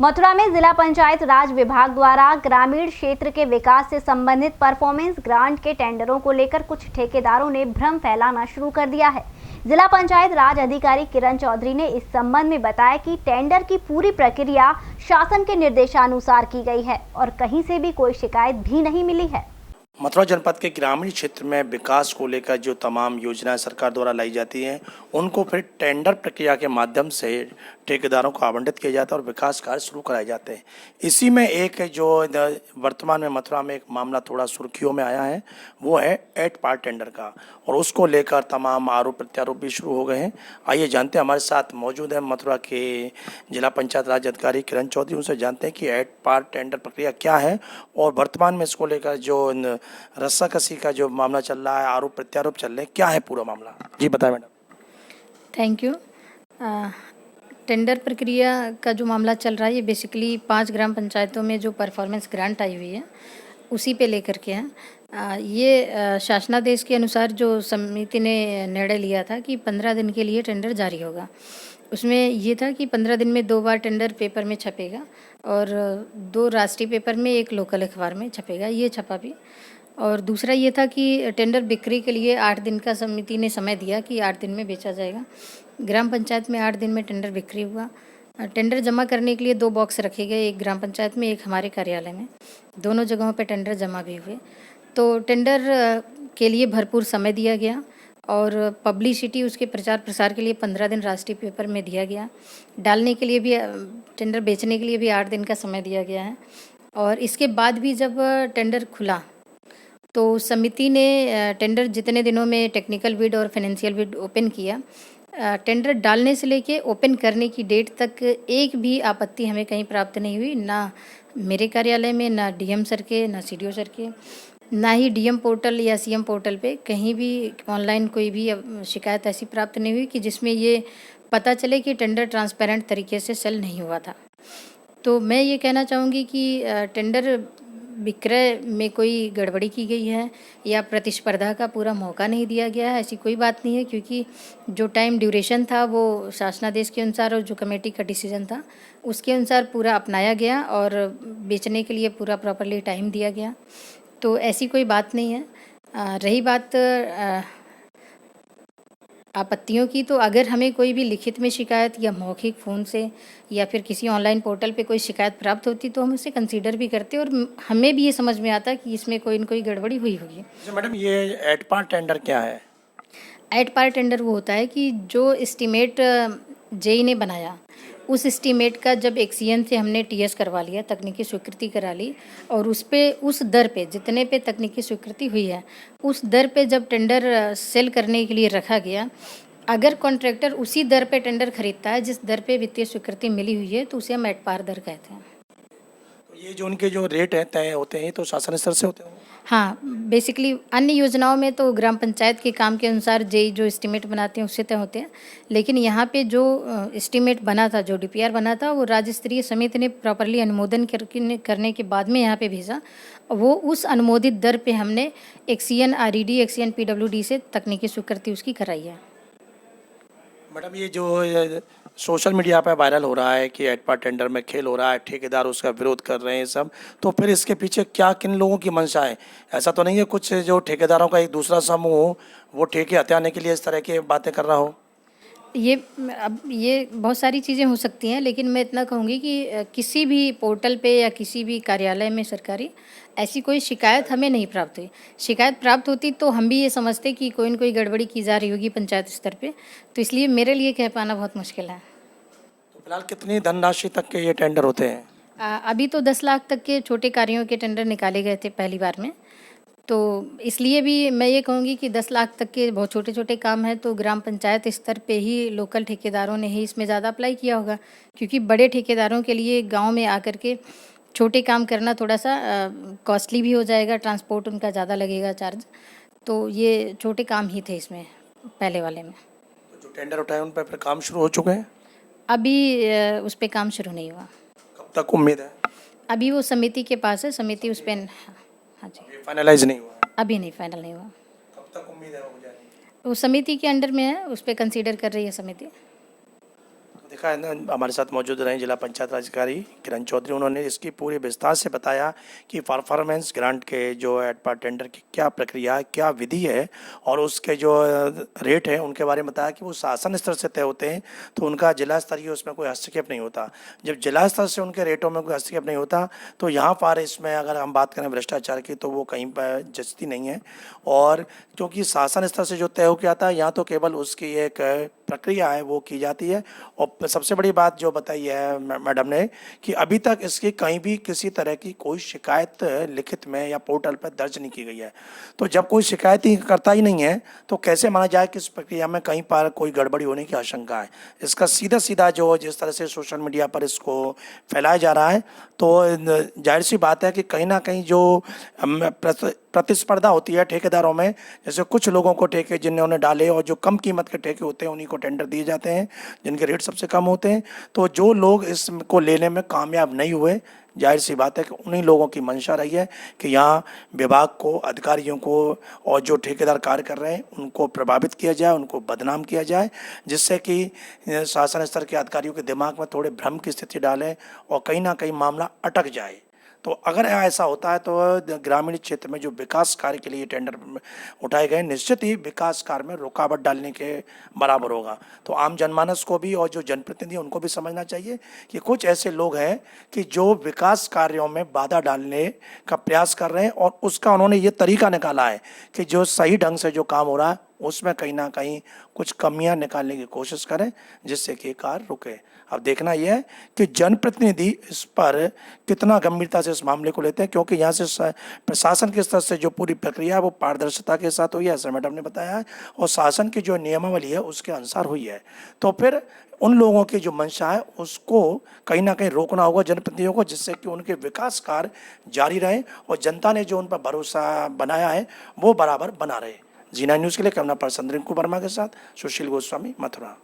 मथुरा में जिला पंचायत राज विभाग द्वारा ग्रामीण क्षेत्र के विकास से संबंधित परफॉर्मेंस ग्रांट के टेंडरों को लेकर कुछ ठेकेदारों ने भ्रम फैलाना शुरू कर दिया है। जिला पंचायत राज अधिकारी किरण चौधरी ने इस संबंध में बताया कि टेंडर की पूरी प्रक्रिया शासन के निर्देशानुसार की गई है और कहीं से भी कोई शिकायत भी नहीं मिली है। मथुरा जनपद के ग्रामीण क्षेत्र में विकास को लेकर जो तमाम योजनाएं सरकार द्वारा लाई जाती हैं उनको फिर टेंडर प्रक्रिया के माध्यम से ठेकेदारों को आवंटित किया जाता है और विकास कार्य शुरू कराए जाते हैं। इसी में एक जो वर्तमान में मथुरा में एक मामला थोड़ा सुर्खियों में आया है वो है एट पार्ट टेंडर का, और उसको लेकर तमाम आरोप प्रत्यारोप भी शुरू हो गए हैं। आइए जानते हैं, हमारे साथ मौजूद है मथुरा के जिला पंचायत राज अधिकारी किरण चौधरी, उनसे जानते हैं कि एट पार्ट टेंडर प्रक्रिया क्या है और वर्तमान में इसको लेकर जो रस्साकसी का जो मामला चल रहा है, आरोप प्रत्यारोप चल रहे हैं, क्या है पूरा मामला? जी बताएं मैडम। Thank you. टेंडर प्रक्रिया का जो मामला चल रहा है ये बेसिकली 5 ग्राम पंचायतों में जो परफॉर्मेंस ग्रांट आई हुई है उसी पे लेकर के हैं। ये शासनादेश के अनुसार जो समिति ने निर्णय लिया था कि 15 दिन के लिए टेंडर जारी होगा। उसमें ये था कि 15 दिन में 2 बार टेंडर पेपर में छपेगा और 2 राष्ट्रीय पेपर में, 1 लोकल अखबार में छपेगा। ये छपा भी। और दूसरा ये था कि टेंडर बिक्री के लिए 8 दिन का समिति ने समय दिया कि 8 दिन में बेचा जाएगा। ग्राम पंचायत में 8 दिन में टेंडर बिक्री हुआ। टेंडर जमा करने के लिए 2 बॉक्स रखे गए, एक ग्राम पंचायत में, एक हमारे कार्यालय में। दोनों जगहों पे टेंडर जमा भी हुए। तो टेंडर के लिए भरपूर समय दिया गया और पब्लिसिटी, उसके प्रचार प्रसार के लिए 15 दिन राष्ट्रीय पेपर में दिया गया। डालने के लिए भी, टेंडर बेचने के लिए भी 8 दिन का समय दिया गया है। और इसके बाद भी जब टेंडर खुला तो समिति ने टेंडर जितने दिनों में टेक्निकल बिड और फाइनेंशियल बिड ओपन किया, टेंडर डालने से लेके ओपन करने की डेट तक एक भी आपत्ति हमें कहीं प्राप्त नहीं हुई, ना मेरे कार्यालय में, ना डीएम सर के, ना सीडीओ सर के, ना ही डीएम पोर्टल या सीएम पोर्टल पे कहीं भी ऑनलाइन कोई भी शिकायत ऐसी प्राप्त नहीं हुई कि जिसमें ये पता चले कि टेंडर ट्रांसपेरेंट तरीके से सेल नहीं हुआ था। तो मैं ये कहना चाहूँगी कि टेंडर विक्रय में कोई गड़बड़ी की गई है या प्रतिस्पर्धा का पूरा मौका नहीं दिया गया है, ऐसी कोई बात नहीं है, क्योंकि जो टाइम ड्यूरेशन था वो शासनादेश के अनुसार और जो कमेटी का डिसीजन था उसके अनुसार पूरा अपनाया गया और बेचने के लिए पूरा प्रॉपरली टाइम दिया गया। तो ऐसी कोई बात नहीं है। रही बात आपत्तियों की, तो अगर हमें कोई भी लिखित में शिकायत या मौखिक फ़ोन से या फिर किसी ऑनलाइन पोर्टल पे कोई शिकायत प्राप्त होती तो हम उसे कंसीडर भी करते और हमें भी ये समझ में आता कि इसमें कोई न कोई गड़बड़ी हुई होगी। अच्छा मैडम, ये एट पार्ट टेंडर क्या है? एट पार्ट टेंडर वो होता है कि जो एस्टीमेट जेई ने बनाया उस एस्टीमेट का जब एक्सीएन से हमने टीएस करवा लिया, तकनीकी स्वीकृति करा ली, और उस पे, उस दर पे, जितने पे तकनीकी स्वीकृति हुई है उस दर पे जब टेंडर सेल करने के लिए रखा गया, अगर कॉन्ट्रैक्टर उसी दर पे टेंडर खरीदता है जिस दर पे वित्तीय स्वीकृति मिली हुई है तो उसे हम एट पार दर कहते हैं। तो ये जो उनके जो रेट है तय होते हैं तो शासन स्तर से होते हैं? हाँ, बेसिकली अन्य योजनाओं में तो ग्राम पंचायत के काम के अनुसार जेई जो एस्टीमेट बनाते हैं उससे तय होते हैं, लेकिन यहाँ पे जो एस्टीमेट बना था, जो डीपीआर बना था, वो राज्य स्तरीय समिति ने प्रॉपरली अनुमोदन करने के बाद में यहाँ पे भेजा। वो उस अनुमोदित दर पे हमने एक्सीएन आरईडी, एक्सीएन पीडब्ल्यूडी से तकनीकी स्वीकृति उसकी कराई है। मैडम, ये जो सोशल मीडिया पर वायरल हो रहा है कि एट पार्ट टेंडर में खेल हो रहा है, ठेकेदार उसका विरोध कर रहे हैं सब, तो फिर इसके पीछे क्या, किन लोगों की मंशा है? ऐसा तो नहीं है कुछ जो ठेकेदारों का एक दूसरा समूह हो वो ठेके हथियाने के लिए इस तरह की बातें कर रहा हो? ये बहुत सारी चीज़ें हो सकती हैं, लेकिन मैं इतना कहूँगी कि किसी भी पोर्टल पे या किसी भी कार्यालय में सरकारी ऐसी कोई शिकायत हमें नहीं प्राप्त हुई। शिकायत प्राप्त होती तो हम भी ये समझते कि कोई न कोई गड़बड़ी की जा रही होगी पंचायत स्तर पे, तो इसलिए मेरे लिए कह पाना बहुत मुश्किल है। तो फिलहाल कितनी धनराशि तक के ये टेंडर होते हैं? अभी तो 10 लाख तक के छोटे कार्यों के टेंडर निकाले गए थे पहली बार में, तो इसलिए भी मैं ये कहूँगी कि 10 लाख तक के बहुत छोटे छोटे काम हैं तो ग्राम पंचायत स्तर पे ही लोकल ठेकेदारों ने ही इसमें ज़्यादा अप्लाई किया होगा, क्योंकि बड़े ठेकेदारों के लिए गांव में आकर के छोटे काम करना थोड़ा सा कॉस्टली भी हो जाएगा, ट्रांसपोर्ट उनका ज़्यादा लगेगा चार्ज, तो ये छोटे काम ही थे इसमें पहले वाले में। तो जो टेंडर उठाए उन पर फिर काम शुरू हो चुके हैं? अभी उस पर काम शुरू नहीं हुआ। कब तक उम्मीद है? अभी वो समिति के पास है, समिति उस पर, हाँ जी, फाइनलाइज नहीं हुआ? अभी नहीं, फाइनल नहीं हुआ। कब तक उम्मीद है हो जाएगी? वो समिति के अंडर में है, उस पर कंसीडर कर रही है समिति। देखा है ना, हमारे साथ मौजूद रहे जिला पंचायत राज अधिकारी किरण चौधरी। उन्होंने इसकी पूरी विस्तार से बताया कि परफॉर्मेंस ग्रांट के जो एडपा टेंडर की क्या प्रक्रिया है, क्या विधि है और उसके जो रेट है उनके बारे में बताया कि वो शासन स्तर से तय होते हैं, तो उनका जिला स्तरीय उसमें कोई हस्तक्षेप नहीं होता। जब जिला स्तर से उनके रेटों में कोई हस्तक्षेप नहीं होता तो यहाँ पर इसमें अगर हम बात करें भ्रष्टाचार की तो वो कहीं पर जचती नहीं है। और क्योंकि शासन स्तर से जो तय हो के आता है, यहाँ तो केवल उसकी एक प्रक्रिया है वो की जाती है। और सबसे बड़ी बात जो बताई है मैडम ने कि अभी तक इसकी कहीं भी किसी तरह की कोई शिकायत लिखित में या पोर्टल पर दर्ज नहीं की गई है। तो जब कोई शिकायत ही करता ही नहीं है तो कैसे माना जाए कि इस प्रक्रिया में कहीं पर कोई गड़बड़ी होने की आशंका है। इसका सीधा सीधा जो जिस तरह से सोशल मीडिया पर इसको फैलाया जा रहा है तो जाहिर सी बात है कि कहीं ना कहीं जो प्रतिस्पर्धा होती है ठेकेदारों में, जैसे कुछ लोगों को ठेके जिन्होंने डाले और जो कम कीमत के ठेके होते हैं उन्हीं को टेंडर दिए जाते हैं जिनके रेट सबसे कम होते हैं। तो जो लोग इसको लेने में कामयाब नहीं हुए, जाहिर सी बात है कि उन्हीं लोगों की मंशा रही है कि यहाँ विभाग को, अधिकारियों को और जो ठेकेदार कार्य कर रहे हैं उनको प्रभावित किया जाए, उनको बदनाम किया जाए, जिससे कि शासन स्तर के अधिकारियों के दिमाग में थोड़े भ्रम की स्थिति डालें और कहीं ना कहीं मामला अटक जाए। तो अगर ऐसा होता है तो ग्रामीण क्षेत्र में जो विकास कार्य के लिए टेंडर उठाए गए निश्चित ही विकास कार्य में रुकावट डालने के बराबर होगा। तो आम जनमानस को भी और जो जनप्रतिनिधि उनको भी समझना चाहिए कि कुछ ऐसे लोग हैं कि जो विकास कार्यों में बाधा डालने का प्रयास कर रहे हैं और उसका उन्होंने ये तरीका निकाला है कि जो सही ढंग से जो काम हो रहा है उसमें कहीं ना कहीं कुछ कमियां निकालने की कोशिश करें जिससे कि कार्य रुके। अब देखना यह है कि जनप्रतिनिधि इस पर कितना गंभीरता से इस मामले को लेते हैं, क्योंकि यहाँ से प्रशासन के स्तर से जो पूरी प्रक्रिया है वो पारदर्शिता के साथ हुई है, ऐसा मैडम ने बताया है, और शासन की जो नियमावली है उसके अनुसार हुई है। तो फिर उन लोगों की जो मंशा है उसको कहीं ना कहीं रोकना होगा जनप्रतिनिधियों को, जिससे कि उनके विकास कार्य जारी रहे और जनता ने जो उन पर भरोसा बनाया है वो बराबर बना रहे। जी9 न्यूज़ के लिए कैमरा पर्सन रिंकू वर्मा के साथ सुशील गोस्वामी, मथुरा।